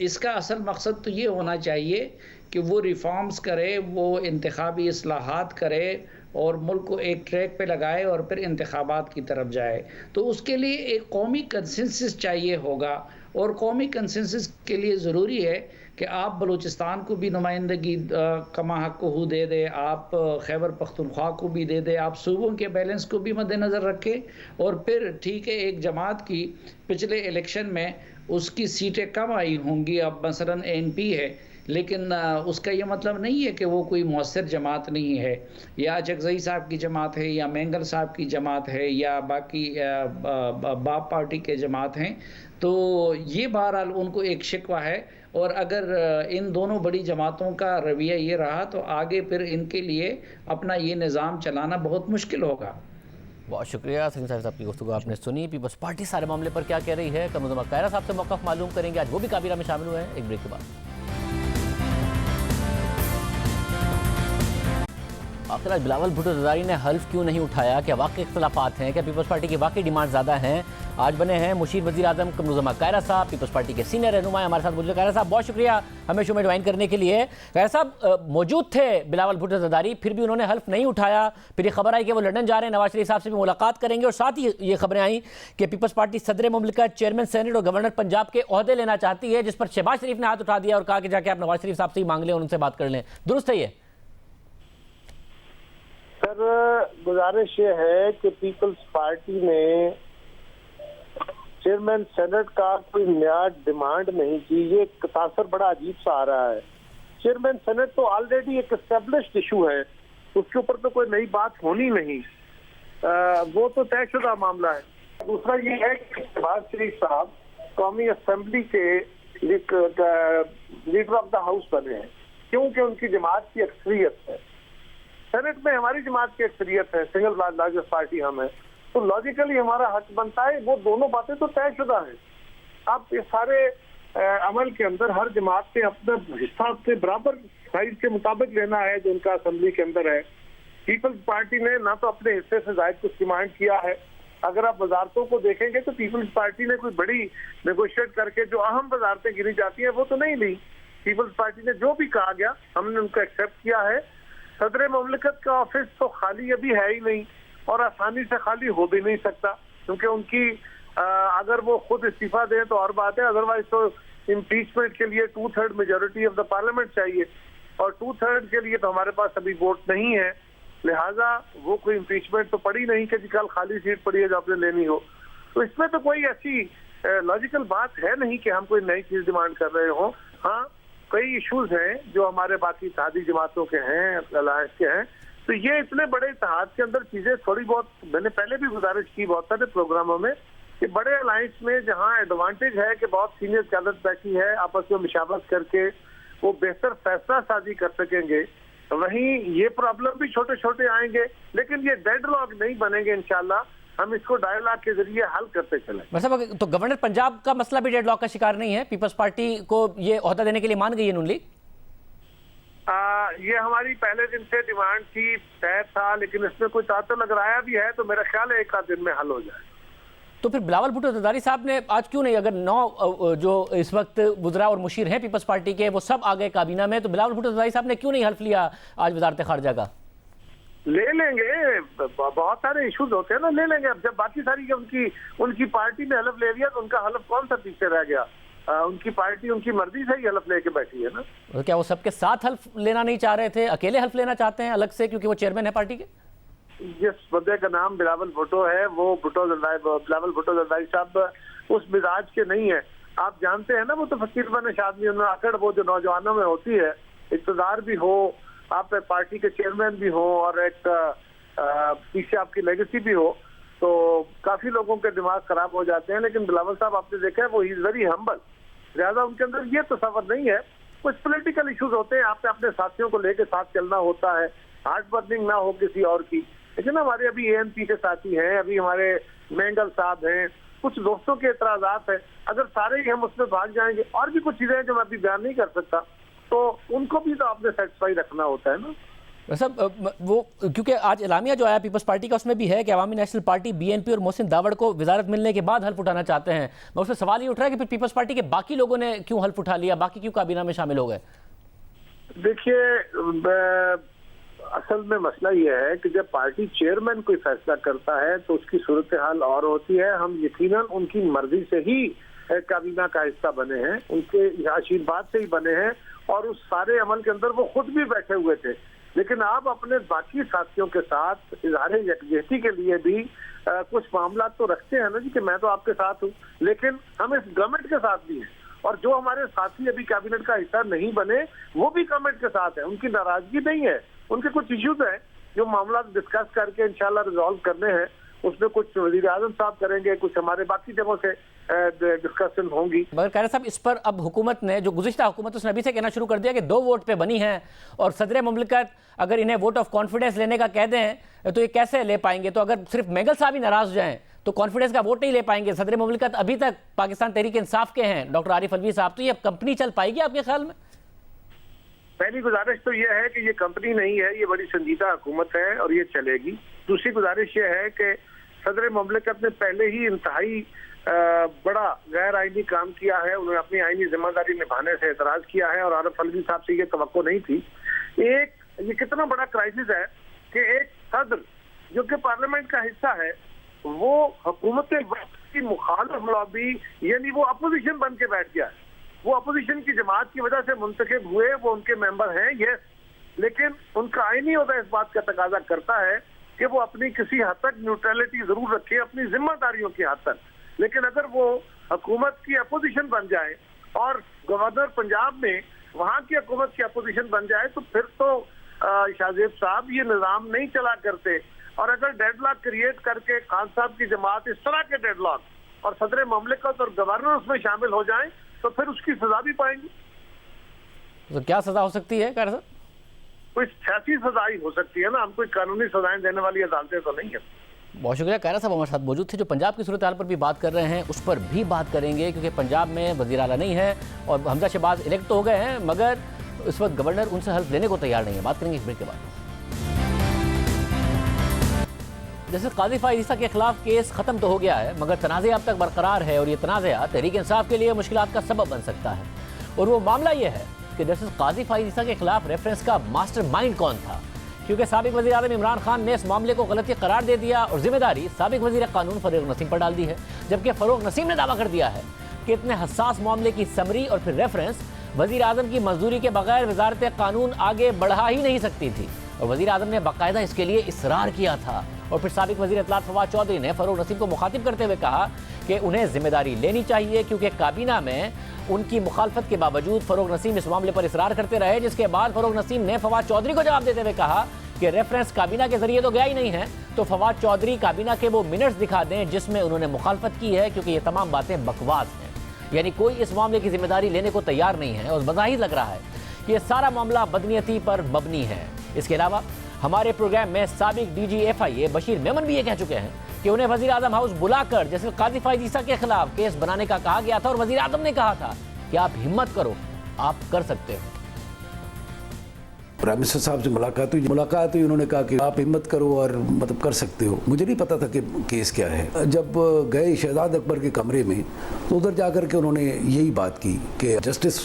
इसका असल मकसद तो ये होना चाहिए कि वो रिफॉर्म्स करे, वो इंतखाबी इस्लाहात करे और मुल्क को एक ट्रैक पे लगाए और फिर इंतखाबात की तरफ जाए। तो उसके लिए एक कौमी कंसेंसस चाहिए होगा, और कौमी कंसेंसस के लिए ज़रूरी है कि आप बलूचिस्तान को भी नुमाइंदगी कमा हक को दे दे, आप खैबर पख्तूनख्वा को भी दे दे, आप सूबों के बैलेंस को भी मद्देनज़र रखें। और फिर ठीक है, एक जमात की पिछले इलेक्शन में उसकी सीटें कम आई होंगी, अब मसलन एएनपी है, लेकिन उसका ये मतलब नहीं है कि वो कोई मौसर जमात नहीं है, या अचकज़ई साहब की जमात है, या मैंगल साहब की जमात है, या बाकी बाप पार्टी के जमात हैं। तो ये बहरहाल उनको एक शिकवा है, और अगर इन दोनों बड़ी जमातों का रवैया ये रहा तो आगे फिर इनके लिए अपना ये निज़ाम चलाना बहुत मुश्किल होगा। बहुत शुक्रिया सलीम साहब की गुफ्तगू आपने सुनी। पीपल्स पार्टी सारे मामले पर क्या कह रही है, कमरुद्दीन कायरा साहब से मौक़िफ़ मालूम करेंगे। आज वो भी काबीना में शामिल हुए हैं। एक ब्रेक के बाद आखिर आज बिलावल भुट्टो ज़रदारी ने हल्फ क्यों नहीं उठाया? क्या वाकई इख्तलाफात हैं? क्या पीपल्स पार्टी की वाकई डिमांड ज़्यादा हैं? आज बने हैं मुशीर वज़ीर आज़म कमरुज़्ज़मा कायरा साहब, पीपल्स पार्टी के सीनियर रहनुमा हमारे साथ मौजूद। कायरा साहब बहुत शुक्रिया हमें शो में ज्वाइन करने के लिए। कायरा साहब मौजूद थे बिलावल भुट्टो ज़रदारी, फिर भी उन्होंने हल्फ नहीं उठाया। फिर ये खबर आई कि वो लंदन जा रहे हैं, नवाज शरीफ साहब से भी मुलाकात करेंगे, और साथ ही ये खबरें आई कि पीपल्स पार्टी सदर मुमलिकत, चेयरमैन सेनेट और गवर्नर पंजाब के ओहदे लेना चाहती है, जिस पर शहबाज शरीफ ने हाथ उठा दिया और कहा कि जाके आप नवाज शरीफ साहब से ही मांग लें और उनसे बात कर लें। दुरुस्त है ये? सर, गुजारिश ये है कि पीपल्स पार्टी ने चेयरमैन सेनेट का कोई नया डिमांड नहीं की। ये तासर बड़ा अजीब सा आ रहा है। चेयरमैन सेनेट तो ऑलरेडी एक एस्टेब्लिश्ड इशू है, उसके ऊपर तो कोई नई बात होनी नहीं, वो तो तयशुदा मामला है। दूसरा ये है कि शहबाज शरीफ साहब कौमी असेंबली के लीडर ऑफ द हाउस बने हैं, क्योंकि उनकी जमात की अक्सरियत है। सेनेट में हमारी जमात की अक्सरियत है, सिंगल लार्जेस्ट पार्टी हम है, तो लॉजिकली हमारा हक बनता है। वो दोनों बातें तो तयशुदा है। अब इस सारे अमल के अंदर हर जमात ने अपना हिस्सा से बराबर साइज के मुताबिक लेना है जो उनका असेंबली के अंदर है। पीपल्स पार्टी ने ना तो अपने हिस्से से ज्यादा कुछ डिमांड किया है। अगर आप वजारतों को देखेंगे तो पीपल्स पार्टी ने कोई बड़ी नेगोशिएट करके जो अहम वजारतें गिनी जाती हैं वो तो नहीं ली। पीपल्स पार्टी ने जो भी कहा गया हमने उनको एक्सेप्ट किया है। सदर मुमलिकत का ऑफिस तो खाली अभी है ही नहीं और आसानी से खाली हो भी नहीं सकता, क्योंकि उनकी अगर वो खुद इस्तीफा दें तो और बात है, अदरवाइज तो इम्पीचमेंट के लिए 2/3 मेजोरिटी ऑफ द पार्लियामेंट चाहिए, और 2/3 के लिए तो हमारे पास अभी वोट नहीं है। लिहाजा वो कोई इम्पीचमेंट तो पड़ी नहीं कि कल खाली सीट पड़ी है जो आपने लेनी हो। तो इसमें तो कोई ऐसी लॉजिकल बात है नहीं कि हम कोई नई चीज डिमांड कर रहे हो। हाँ, कई इश्यूज हैं जो हमारे बाकी इत्तेहादी जमातों के हैं, अलायंस के हैं, तो ये इतने बड़े इत्तेहाद के अंदर चीजें थोड़ी बहुत, मैंने पहले भी गुजारिश की बहुत सारे प्रोग्रामों में कि बड़े अलायंस में जहाँ एडवांटेज है कि बहुत सीनियर कैडर बैठी है, आपस में मुशावरत करके वो बेहतर फैसला साजी कर सकेंगे, वहीं ये प्रॉब्लम भी छोटे छोटे आएंगे, लेकिन ये डेडलॉक नहीं बनेंगे। इंशाल्लाह हम इसको डायलॉग के जरिए हल करते चले। मतलब तो गवर्नर पंजाब का मसला भी डेडलॉक का शिकार नहीं है? पीपल्स पार्टी को ये ओहदा देने के लिए मान गई है नून लीग? ये हमारी पहले दिन से डिमांड थी, तय था, लेकिन इसमें कोई तातुल अगर आया भी है तो मेरा ख्याल है 1 दिन में हल हो जाए। तो फिर बिलावल भुट्टो ज़रदारी साहब ने आज क्यों नहीं, अगर 9 जो इस वक्त वुज़रा और मुशीर हैं पीपल्स पार्टी के वो सब आ गए काबीना में, तो बिलावल भुट्टो ज़रदारी साहब ने क्यों नहीं हल्फ लिया आज वज़ारत ख़ारजा का? ले लेंगे, बहुत सारे इश्यूज होते हैं ना, ले लेंगे। अब जब बाकी सारी उनकी पार्टी ने हलफ ले लिया तो उनका हलफ कौन सा पीछे रह गया? उनकी पार्टी उनकी मर्जी से ही हलफ लेके बैठी है ना। तो क्या वो सबके साथ हल्फ लेना नहीं चाह रहे थे, अकेले हल्फ लेना चाहते हैं अलग से, क्योंकि वो चेयरमैन है पार्टी के? जिस बंदे का नाम बिलावल भुट्टो है वो बिलावल भुट्टो ज़रदारी साहब उस मिजाज के नहीं है। आप जानते हैं ना, वो तो फकीर बनिश आदमी, उनमें आकड़ वो जो नौजवानों में होती है, इक़्तिदार भी हो, आप पार्टी के चेयरमैन भी हो और एक पीछे आपकी लेगेसी भी हो, तो काफी लोगों के दिमाग खराब हो जाते हैं। लेकिन बिलावल साहब आपने देखा है वो इज वेरी हम्बल, ज्यादा उनके अंदर ये तसव्वुर नहीं है। कुछ पॉलिटिकल इश्यूज होते हैं, आपने अपने साथियों को लेकर साथ चलना होता है, हार्ट बर्निंग ना हो किसी और की। लेकिन हमारे अभी एएनपी के साथी हैं, अभी हमारे मेंगल साहब हैं, कुछ दोस्तों के एतराजात हैं, अगर सारे ही हम उसमें भाग जाएंगे, और भी कुछ चीजें हैं जो मैं अभी बयान नहीं कर सकता, तो उनको भी तो आपने सेटिस्फाई रखना होता है ना। सब वो क्योंकि आज एलामिया जो आया पीपल्स पार्टी का उसमें भी है कि अवामी नेशनल पार्टी बीएनपी और मोहसिन दावड़ को वजारत मिलने के बाद हल्फ उठाना चाहते हैं। मैं उसमें सवाल ये उठ रहा है कि फिर पीपल्स पार्टी के बाकी लोगों ने क्यों हल्फ उठा लिया, बाकी क्यों काबीना में शामिल हो गए? देखिए, असल में मसला ये है कि जब पार्टी चेयरमैन कोई फैसला करता है तो उसकी सूरत हाल और होती है। हम यकीनन उनकी मर्जी से ही काबीना का हिस्सा बने हैं, उनके आशीर्वाद से ही बने हैं, और उस सारे अमल के अंदर वो खुद भी बैठे हुए थे। लेकिन आप अपने बाकी साथियों के साथ इजहार यकजहती के लिए भी कुछ मामला तो रखते हैं ना जी, कि मैं तो आपके साथ हूँ, लेकिन हम इस गवर्नमेंट के साथ भी हैं, और जो हमारे साथी अभी कैबिनेट का हिस्सा नहीं बने वो भी गवर्नमेंट के साथ है। उनकी नाराजगी नहीं है, उनके कुछ इश्यूज हैं जो मामला डिस्कस करके इंशाल्लाह रिजॉल्व करने हैं। उसमें कुछ वज़ीर आज़म साहब करेंगे, कुछ हमारे बाकी जगहों से डिस्कशन होंगी। मगर कायरा साहब, इस पर अब हुकूमत ने, जो गुज़िश्ता हुकूमत, उसने अभी से कहना शुरू कर दिया कि 2 वोट पे बनी है, और सदर मुमलिकत अगर इन्हें वोट ऑफ कॉन्फिडेंस लेने का कह दें तो ये कैसे ले पाएंगे? तो अगर सिर्फ मेगल साहब ही नाराज हो जाएं तो कॉन्फिडेंस का वोट नहीं ले पाएंगे। सदर मुमलिकत अभी तक पाकिस्तान तहरीक इंसाफ के हैं, डॉक्टर आरिफ अलवी साहब, तो ये अब कंपनी चल पाएगी आपके ख्याल में? पहली गुजारिश तो ये है कि ये कंपनी नहीं है, ये बड़ी संजीदा हुकूमत है और ये चलेगी। दूसरी गुजारिश ये है कि सदर मुमलिकत ने पहले ही इंतहाई बड़ा गैर आईनी काम किया है, उन्होंने अपनी आईनी जिम्मेदारी निभाने से एतराज किया है और आरिफ अलवी साहब से ये तवक्को नहीं थी। ये कितना बड़ा क्राइसिस है कि एक सदर जो कि पार्लियामेंट का हिस्सा है वो हुकूमत की मुखालिफ लॉबी यानी वो अपोजिशन बन के बैठ गया है। वो अपोजिशन की जमात की वजह से मुंतखब हुए, वो उनके मेंबर हैं यस, लेकिन उनका आईनी ओहदा इस बात का तकाजा करता है कि वो अपनी किसी हद तक न्यूट्रलिटी जरूर रखे अपनी जिम्मेदारियों की हद तक। लेकिन अगर वो हुकूमत की अपोजिशन बन जाए और गवर्नर पंजाब में वहां की हुकूमत की अपोजिशन बन जाए तो फिर तो शाहजेब साहब ये निज़ाम नहीं चला करते। और अगर डेडलॉक क्रिएट करके खान साहब की जमात इस तरह के डेडलॉक और सदर मुमलिकत और गवर्नर उसमें शामिल हो जाएं तो फिर उसकी सजा भी पाएंगे। तो क्या सजा हो सकती है सर? कोई सियासी सजा ही हो सकती है ना, हम कोई कानूनी सजाएं देने वाली अदालतें तो नहीं है। बहुत शुक्रिया। कायरा साहब हमारे साथ मौजूद थे। जो पंजाब की सूरत हाल पर भी बात कर रहे हैं उस पर भी बात करेंगे क्योंकि पंजाब में वज़ीर आला नहीं है और हमजा शहबाज इलेक्ट तो हो गए हैं मगर इस वक्त गवर्नर उनसे हेल्प लेने को तैयार नहीं है। बात करेंगे इस ब्रेक के बाद। जैसे काजी फाइज ईसा के खिलाफ केस खत्म तो हो गया है मगर तनाज़े अब तक बरकरार है और ये तनाज़ा तहरीक इंसाफ के लिए मुश्किलात का सबब बन सकता है। और वो मामला ये है कि जस्टिस काजी फाइज ईसा के खिलाफ रेफरेंस का मास्टरमाइंड कौन था, क्योंकि साबिक वज़ीर आज़म इमरान खान ने इस मामले को गलती करार दे दिया और जिम्मेदारी साबिक वज़ीर कानून फ़रूग नसीम पर डाल दी है। जबकि फ़रूग नसीम ने दावा कर दिया है कि इतने हसास मामले की समरी और फिर रेफरेंस वज़ीर आज़म की मंजूरी के बगैर वज़ारत कानून आगे बढ़ा ही नहीं सकती थी और वज़ीर आज़म ने बाकायदा इसके लिए इसरार किया था। और फिर साबिक वज़ीर इत्तलात फवाद चौधरी ने फ़रूग नसीम को मुखातिब करते हुए कहा कि उन्हें जिम्मेदारी लेनी चाहिए क्योंकि काबीना में उनकी मुखालफत के बावजूद फ़रूग नसीम इस मामले पर इसरार करते रहे। जिसके बाद फ़रूग नसीम ने फवाद चौधरी को जवाब देते हुए कहा कि रेफरेंस काबीना के जरिए तो गया ही नहीं है, तो फवाद चौधरी काबीना के वो मिनट्स दिखा दें जिसमें उन्होंने मुखालफत की है क्योंकि ये तमाम बातें बकवास हैं। यानी कोई इस मामले की जिम्मेदारी लेने को तैयार नहीं है और बज़ाहिर लग रहा है कि ये सारा मामला बदनीयती पर मबनी है। इसके अलावा हमारे प्रोग्राम में साबिक DG FIA बशीर मेमन भी ये कह चुके हैं कि उन्हें वज़ीर आज़म हाउस बुलाकर जैसे काजी फाइज ईसा के खिलाफ केस बनाने का कहा गया था और वज़ीर आज़म ने कहा था कि आप हिम्मत करो, आप कर सकते हो। प्राइम मिनिस्टर साहब से मुलाकात हुई, उन्होंने कहा कि आप हिम्मत करो और मतलब कर सकते हो। मुझे नहीं पता था कि केस क्या है। जब गए शहजाद अकबर के कमरे में तो उधर जाकर के उन्होंने यही बात की कि जस्टिस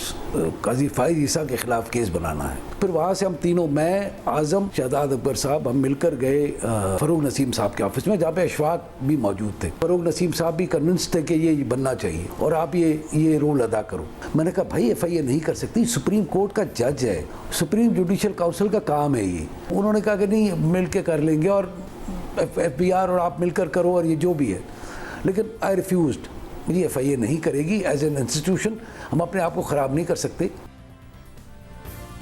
काजी फाइज ईसा के खिलाफ केस बनाना है। फिर वहाँ से हम तीनों, मैं, आज़म, शहजाद अकबर साहब, हम मिलकर गए फ़रूग नसीम साहब के ऑफिस में जहाँ पे अशफाक भी मौजूद थे। फ़रूग नसीम साहब भी कन्विंस थे कि ये बनना चाहिए और आप ये रोल अदा करो। मैंने कहा भाई FIA नहीं कर सकती, सुप्रीम कोर्ट का जज है, सुप्रीम जुडिशल काउंसिल का काम है ये। उन्होंने कहा कि नहीं मिल के कर लेंगे और FBR और आप मिलकर करो और ये जो भी है। लेकिन आई रिफ्यूज्ड, मुझे FIA नहीं करेगी एज एन इंस्टीट्यूशन, हम अपने आप को ख़राब नहीं कर सकते।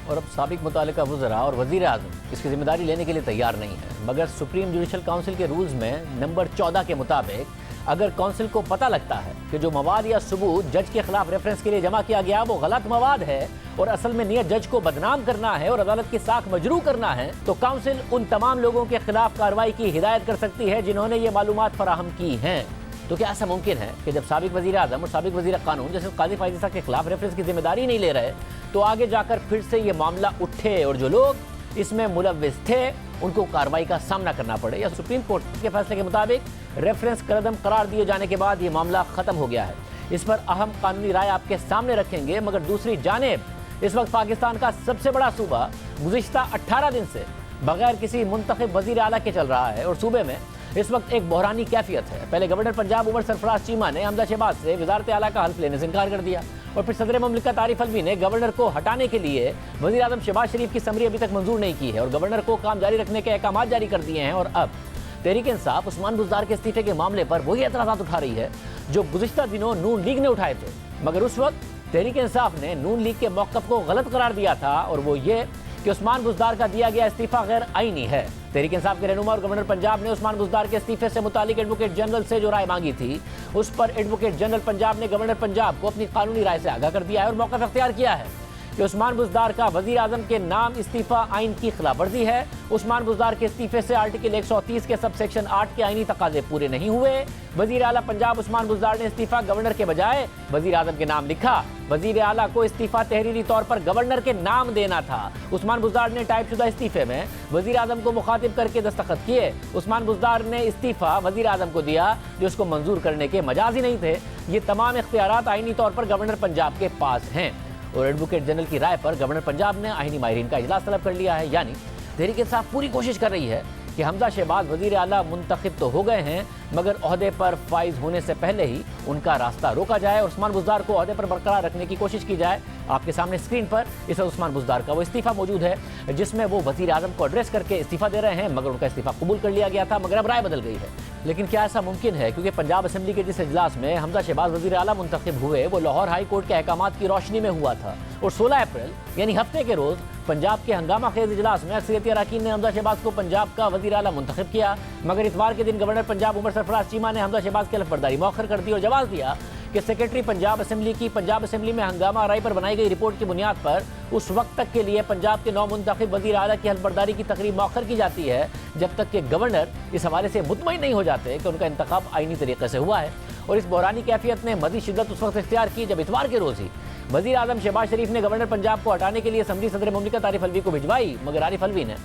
और अब साबिक मुतालिका वज़रा और वज़ीर आज़म इसकी जिम्मेदारी लेने के लिए तैयार नहीं है। मगर सुप्रीम जुडिशल काउंसिल के रूल्स में नंबर 14 के मुताबिक अगर काउंसिल को पता लगता है कि जो मवाद या सबूत जज के खिलाफ रेफरेंस के लिए जमा किया गया वो गलत मवाद है और असल में नियत जज को बदनाम करना है और अदालत की साख मजरू करना है, तो काउंसिल उन तमाम लोगों के खिलाफ कार्रवाई की हिदायत कर सकती है जिन्होंने ये मालूमात फराहम की हैं। तो क्या ऐसा मुमकिन है कि जब साबिक वज़ीर आज़म और साबिक वज़ीर कानून जैसे काजी फाइज ईसा के खिलाफ रेफरेंस की जिम्मेदारी नहीं ले रहे तो आगे जाकर फिर से ये मामला उठे और जो लोग इसमें मुलव्विस थे उनको कार्रवाई का सामना करना पड़े, या सुप्रीम कोर्ट के फैसले के मुताबिक रेफरेंस कलअदम करार दिए जाने के बाद ये मामला ख़त्म हो गया है। इस पर अहम कानूनी राय आपके सामने रखेंगे। मगर दूसरी जानिब इस वक्त पाकिस्तान का सबसे बड़ा सूबा गुज़िश्ता 18 दिन से बगैर किसी मुंतखब वज़ीर आला के चल रहा है और सूबे में इस वक्त एक बहरानी कैफियत है। पहले गवर्नर पंजाब उमर सरफराज चीमा ने हमजा शहबाज से वज़ारत आला का हल्फ लेने से इनकार कर दिया और फिर सदर मुमलिकत आरिफ अलवी ने गवर्नर को हटाने के लिए वज़ीर आज़म शहबाज शरीफ की समरी अभी तक मंजूर नहीं की है और गवर्नर को काम जारी रखने के अहकाम जारी कर दिए हैं। और अब तहरीक इंसाफ उस्मान बुज़दार के इस्तीफे के मामले पर वही एतराज़ात उठा रही है जो गुज़िश्ता दिनों नून लीग ने उठाए थे, मगर उस वक्त तहरीक इंसाफ ने नून लीग के मौक़िफ़ को गलत करार दिया था और वो ये कि उस्मान बुज़दार का दिया गया इस्तीफ़ा गैर आईनी है। तहरीक इंसाफ के रहनुमा और गवर्नर पंजाब ने उस्मान बुज़दार के इस्तीफे से मुतालिक एडवोकेट जनरल से जो राय मांगी थी उस पर एडवोकेट जनरल पंजाब ने गवर्नर पंजाब को अपनी कानूनी राय से आगाह कर दिया है और मौक़िफ़ अख्तियार किया है कि उस्मान बुज़दार का वज़ीर आज़म के नाम इस्तीफ़ा आइन की खिलाफ वर्जी है। उस्मान बुज़दार के इस्तीफे से आर्टिकल 130 के सबसेक्शन 8 के आइनी तकाजे पूरे नहीं हुए। वज़ीर आला पंजाब उस्मान बुज़दार ने इस्तीफ़ा गवर्नर के बजाय वज़ीर आज़म के नाम लिखा। वज़ीर आला को इस्तीफ़ा तहरीरी तौर पर गवर्नर के नाम देना था। उस्मान बुज़दार ने टाइपशुदा इस्तीफे में वज़ीर आज़म को मुखातिब करके दस्तखत किए। उस्मान बुज़दार ने इस्तीफ़ा वज़ीर आज़म को दिया जो उसको मंजूर करने के मजाजी नहीं थे। ये तमाम इख्तियारात आइनी तौर पर गवर्नर पंजाब के पास हैं और एडवोकेट जनरल की राय पर गवर्नर पंजाब ने आइनी माहिरीन का इजलास तलब कर लिया है। यानी तहरीक इंसाफ पूरी कोशिश कर रही है कि हमजा शहबाज वज़ीर आला मुंतखब तो हो गए हैं मगर ओहदे पर फाइज होने से पहले ही उनका रास्ता रोका जाए और उस्मान बुज़दार को ओहदे पर बरकरार रखने की कोशिश की जाए। आपके सामने स्क्रीन पर इस उस्मान बुज़दार का वो इस्तीफ़ा मौजूद है जिसमें वो वज़ीर आज़म को एड्रेस करके इस्तीफ़ा दे रहे हैं मगर उनका इस्तीफ़ा कबूल कर लिया गया था मगर अब राय बदल गई है। लेकिन क्या ऐसा मुमकिन है? क्योंकि पंजाब असेंबली के जिस इजलास में हमजा शहबाज वज़ीर आला मुंतखब हुए वो लाहौर हाई कोर्ट के अहकामात की रोशनी में हुआ था और 16 अप्रैल यानी हफ्ते के रोज़ पंजाब के हंगामा खेज इजलास में अक्सरियती अरकान ने हमजा शहबाज को पंजाब का वज़ीर आला मुंतखब किया मगर इतवार के दिन गवर्नर पंजाब उमर सरफराज चीमा ने हमजा शहबाज की हलफबरदारी मौखर कर दी और जवाब दिया कि सेक्रेटरी पंजाब असेंबली में हंगामा आरई पर बनाई गई रिपोर्ट की बुनियाद पर उस वक्त तक के लिए पंजाब के नौ मुंतखब वज़ीर आला की हलफबरदारी की तकरीब मौखर की जाती है जब तक कि गवर्नर इस हवाले से मुतमईन नहीं हो जाते कि उनका इंतखाब आईनी तरीके से हुआ है। और इस बहरानी कैफियत ने मज़ीद शिद्दत उस वक्त इख्तियार की जब इतवार के रोज़ ही वज़ीर आज़म शहबाज शरीफ ने गवर्नर पंजाब को हटाने के लिए समरी सदर मुमलिकत आरिफ अलवी को भिजवाई मगर आरिफ अलवी ने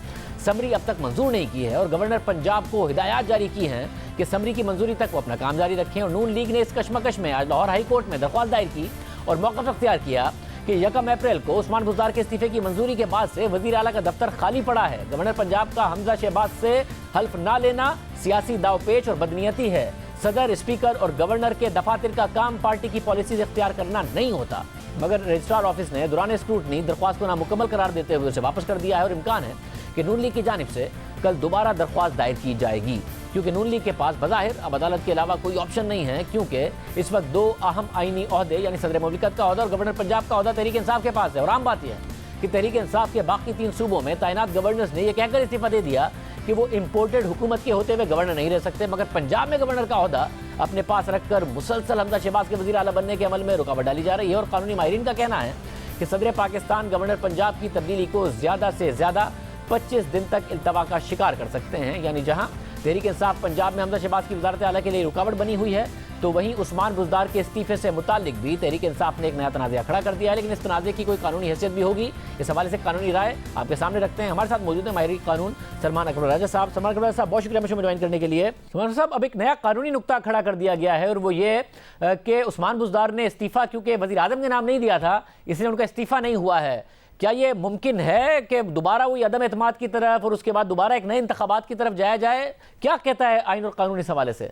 समरी अब तक मंजूर नहीं की है और गवर्नर पंजाब को हिदायत जारी की हैं कि समरी की मंजूरी तक वो अपना काम जारी रखें। और नून लीग ने इस कशमकश में आज लाहौर हाई कोर्ट में दरख्वास्त दायर की और मौक़िफ़ अख्तियार किया कि 1 अप्रैल को उस्मान बुज़दार के इस्तीफे की मंजूरी के बाद से वज़ीर आला का दफ्तर खाली पड़ा है। गवर्नर पंजाब का हमजा शहबाज से हल्फ ना लेना सियासी दावपेच और बदनीयती है। सदर, स्पीकर और गवर्नर के दफातर का काम पार्टी की पॉलिसीज इख्तियार करना नहीं होता मगर रजिस्ट्रार ऑफिस ने दौरान स्क्रूटनी दरख्वास्त को नामुकम्मल करार देते हुए उसे वापस कर दिया है और इम्कान है कि नून लीग की जानिब से कल दोबारा दरख्वास्त दायर की जाएगी क्योंकि नून लीग के पास बज़ाहिर अब अदालत के अलावा कोई ऑप्शन नहीं है क्योंकि इस वक्त दो अहम आइनी ओहदे यानी सदर मुमलिकत का ओहदा और गवर्नर पंजाब का ओहदा तहरीक इंसाफ के पास है। और आम बात यह है कि तहरीक इंसाफ के बाकी 3 सूबों में तैनात गवर्नर्स ने यह कहकर इस्तीफा दे दिया कि वो इम्पोर्टेड हुकूमत के होते हुए गवर्नर नहीं रह सकते मगर पंजाब में गवर्नर का ओहदा अपने पास रखकर मुसलसल हमजा शहबाज के वज़ीर आला बनने के अमल में रुकावट डाली जा रही है। और कानूनी माहिरीन का कहना है कि सदर पाकिस्तान गवर्नर पंजाब की तब्दीली को ज़्यादा से ज़्यादा 25 दिन तक इल्तवा का शिकार कर सकते हैं। यानी जहाँ तहरीक इंसाफ पंजाब में हमजा शहबाज की वज़ारत आला के लिए रुकावट बनी हुई है तो वहीं उस्मान बुज़दार के इस्तीफे से मुतालिक भी तहरीक इंसाफ ने एक नया तनाज़ा खड़ा कर दिया है। लेकिन इस तनाज़े की कोई कानूनी हैसियत भी होगी, इस हवाले से कानूनी राय आपके सामने रखते हैं। हमारे साथ मौजूद है माहिर कानून सलमान अकबर राजा साहब। सलमान अकबर साहब बहुत शुक्रिया मुझे ज्वाइन करने के लिए। सलमान साहब, अब एक नया कानूनी नुक्ता खड़ा कर दिया गया है और वो ये कि उस्मान बुज़दार ने इस्तीफ़ा क्योंकि वज़ीर आज़म के नाम नहीं दिया था इसलिए उनका इस्तीफ़ा नहीं हुआ है। क्या ये मुमकिन है कि दोबारा वही अदम एतमाद की तरफ और उसके बाद दोबारा एक नए इंतखाबात की तरफ जाया जाए? क्या कहता है आइन और कानून इस हवाले से?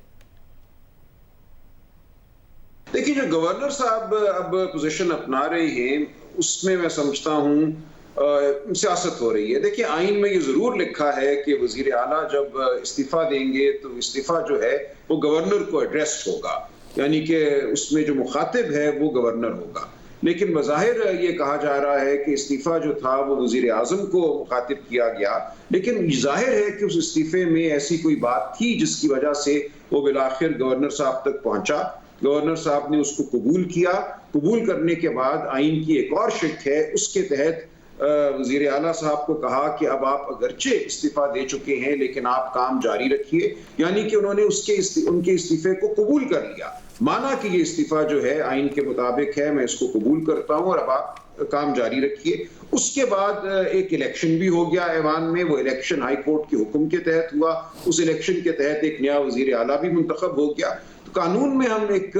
देखिए, जो गवर्नर साहब अब पोजीशन अपना रहे हैं उसमें मैं समझता हूँ सियासत हो रही है। देखिए, आइन में ये जरूर लिखा है कि वजीर आला जब इस्तीफा देंगे तो इस्तीफा जो है वो गवर्नर को एड्रेस होगा, यानी कि उसमें जो मुखातिब है वो गवर्नर होगा। लेकिन बज़ाहिर ये कहा जा रहा है कि इस्तीफा जो था वो वजीर आज़म को मुखातिब किया गया, लेकिन जाहिर है कि उस इस्तीफे में ऐसी कोई बात थी जिसकी वजह से वो बिलाखिर गवर्नर साहब तक पहुंचा। गवर्नर साहब ने उसको कबूल किया। कबूल करने के बाद आइन की एक और शिक है, उसके तहत वज़ीर आला साहब को कहा कि अब आप अगरचे इस्तीफा दे चुके हैं लेकिन आप काम जारी रखिए, यानी कि उन्होंने उनके इस्तीफे को कबूल कर लिया। माना कि ये इस्तीफा जो है आइन के मुताबिक है, मैं इसको कबूल करता हूं और अब आप काम जारी रखिए। उसके बाद एक इलेक्शन भी हो गया ऐवान में, वो इलेक्शन हाई कोर्ट के हुक्म के तहत हुआ। उस इलेक्शन के तहत एक नया वजीर आला भी मुंतखब हो गया। तो कानून में हम एक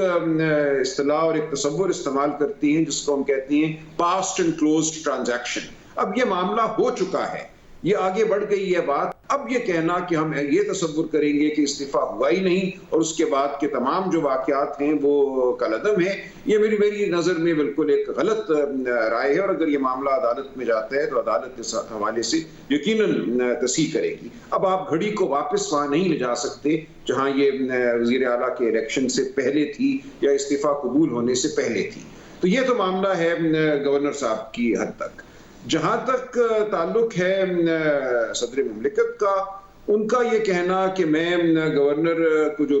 इस्तिलाह और एक तसव्वुर इस्तेमाल करते हैं जिसको हम कहते हैं पास्ट एंड क्लोज्ड ट्रांजैक्शन। अब ये मामला हो चुका है, ये आगे बढ़ गई है बात। अब ये कहना कि हम ये तसव्वुर करेंगे कि इस्तीफा हुआ ही नहीं और उसके बाद के तमाम जो वाक़यात हैं वो कलअदम है, ये मेरी नज़र में बिल्कुल एक गलत राय है। और अगर ये मामला अदालत में जाता है तो अदालत इस हवाले से यकीनन तस्हीह करेगी। अब आप घड़ी को वापस वहाँ नहीं ले जा सकते जहाँ ये वज़ीर आला के इलेक्शन से पहले थी या इस्तीफा कबूल होने से पहले थी। तो ये तो मामला है गवर्नर साहब की हद तक। जहां तक ताल्लुक है सदर मुमलिकत का, उनका ये कहना कि मैं गवर्नर को जो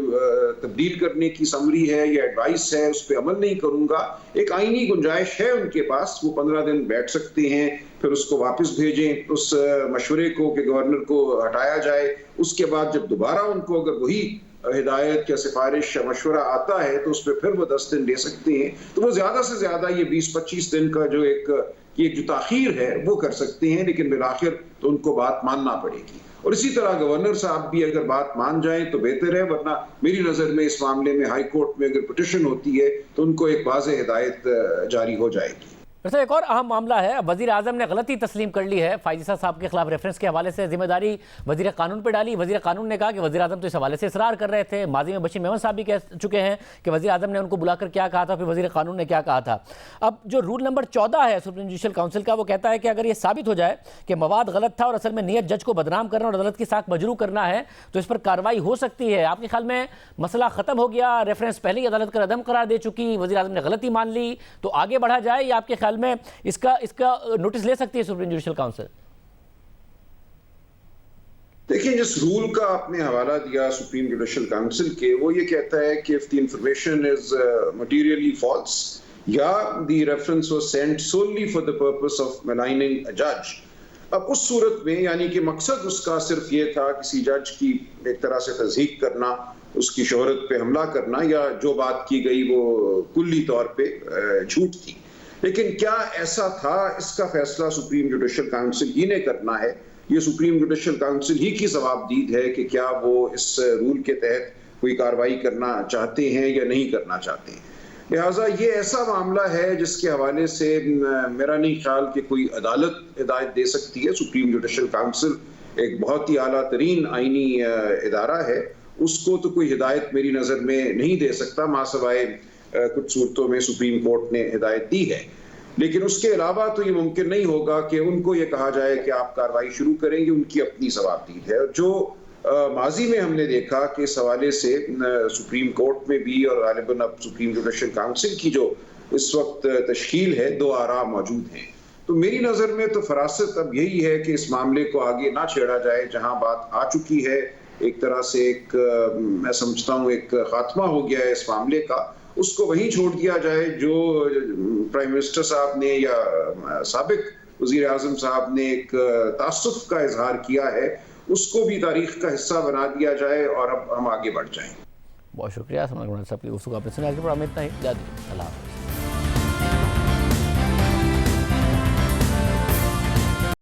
तब्दील करने की समरी है या एडवाइस है उस पर अमल नहीं करूंगा, एक आईनी गुंजाइश है उनके पास, वो 15 दिन बैठ सकते हैं, फिर उसको वापस भेजें उस मशवरे को कि गवर्नर को हटाया जाए। उसके बाद जब दोबारा उनको अगर वही हिदायत या सिफारिश या मशवरा आता है तो उस पर फिर वो 10 दिन ले सकते हैं। तो वो ज्यादा से ज्यादा ये 20-25 दिन का जो एक जो ताखीर है वो कर सकते हैं, लेकिन बिलाखिर तो उनको बात मानना पड़ेगी। और इसी तरह गवर्नर साहब भी अगर बात मान जाएं तो बेहतर है, वरना मेरी नजर में इस मामले में हाई कोर्ट में अगर पिटीशन होती है तो उनको एक वाज़ेह हिदायत जारी हो जाएगी। वैसे एक और अहम मामला है, वजीर आजम ने गलती तस्लीम कर ली है। फायजीसा साहब के खिलाफ रेफरेंस के हवाले से जिम्मेदारी वजीर कानून पर डाली। वजीर कानून ने कहा कि वजीर आजम तो इस हवाले से इसरार कर रहे थे। माजी में बशीर मेमन साहब भी कह चुके हैं कि वजीर आजम ने उनको बुलाकर क्या कहा था, फिर वजीर कानून ने क्या कहा था। अब जो रूल नंबर 14 है सुप्रीम जुडिशल काउंसिल का, वो कहता है कि अगर ये साबित हो जाए कि मवाद गलत था और असल में नीयत जज को बदनाम करना और अदालत की साख मजरू करना है तो इस पर कार्रवाई हो सकती है। आपके ख्याल में मसला खत्म हो गया, रेफरेंस पहले ही अदालत का रदम करार दे चुकी, वजीर आजम ने गलती मान ली, तो आगे बढ़ा जाए, या आपके ख्याल में इसका नोटिस ले सकती है सुप्रीम जुडिशल काउंसिल? देखिए, जिस रूल का आपने हवाला दिया सुप्रीम जुडिशल काउंसिल के, वो ये कहता है कि if the information is materially false या the reference was sent solely for the purpose of maligning a जज। अब उस सूरत में यानी कि मकसद उसका सिर्फ ये था किसी जज की एक तरह से तज़हीक करना, उसकी शोहरत पे हमला करना, या जो बात की गई वो कुल्ली तौर पे झूठ थी। लेकिन क्या ऐसा था, इसका फैसला सुप्रीम जुडिशल काउंसिल ही ने करना है। ये सुप्रीम जुडिशल काउंसिल ही की जवाबदीद है कि क्या वो इस रूल के तहत कोई कार्रवाई करना चाहते हैं या नहीं करना चाहते हैं। लिहाजा ये ऐसा मामला है जिसके हवाले से मेरा नहीं ख्याल कि कोई अदालत हिदायत दे सकती है। सुप्रीम जुडिशल काउंसिल एक बहुत ही आला तरीन आईनी इदारा है, उसको तो कोई हिदायत मेरी नज़र में नहीं दे सकता, मासवाए कुछ सूरतों में सुप्रीम कोर्ट ने हिदायत दी है। लेकिन उसके अलावा तो ये मुमकिन नहीं होगा कि उनको ये कहा जाए कि आप कार्रवाई शुरू करेंगे, उनकी अपनी जवाबदीद है। जो माजी में हमने देखा कि इस हवाले से सुप्रीम कोर्ट में भी और गालिबन अब सुप्रीम जुडिशल काउंसिल की जो इस वक्त तश्कील है, दो आरा मौजूद हैं। तो मेरी नज़र में तो फरासत अब यही है कि इस मामले को आगे ना छेड़ा जाए। जहां बात आ चुकी है, एक तरह से मैं समझता हूँ एक खात्मा हो गया है इस मामले का, उसको वहीं छोड़ दिया जाए। जो प्राइम मिनिस्टर साहब ने या साबिक वजीर आजम साहब ने एक तासुफ का इजहार किया है, उसको भी तारीख का हिस्सा बना दिया जाए और अब हम आगे बढ़ जाएं। बहुत शुक्रिया साहब की गुफ्तगू आपने सुना। इतना ही, अल्लाह हाफ़िज़।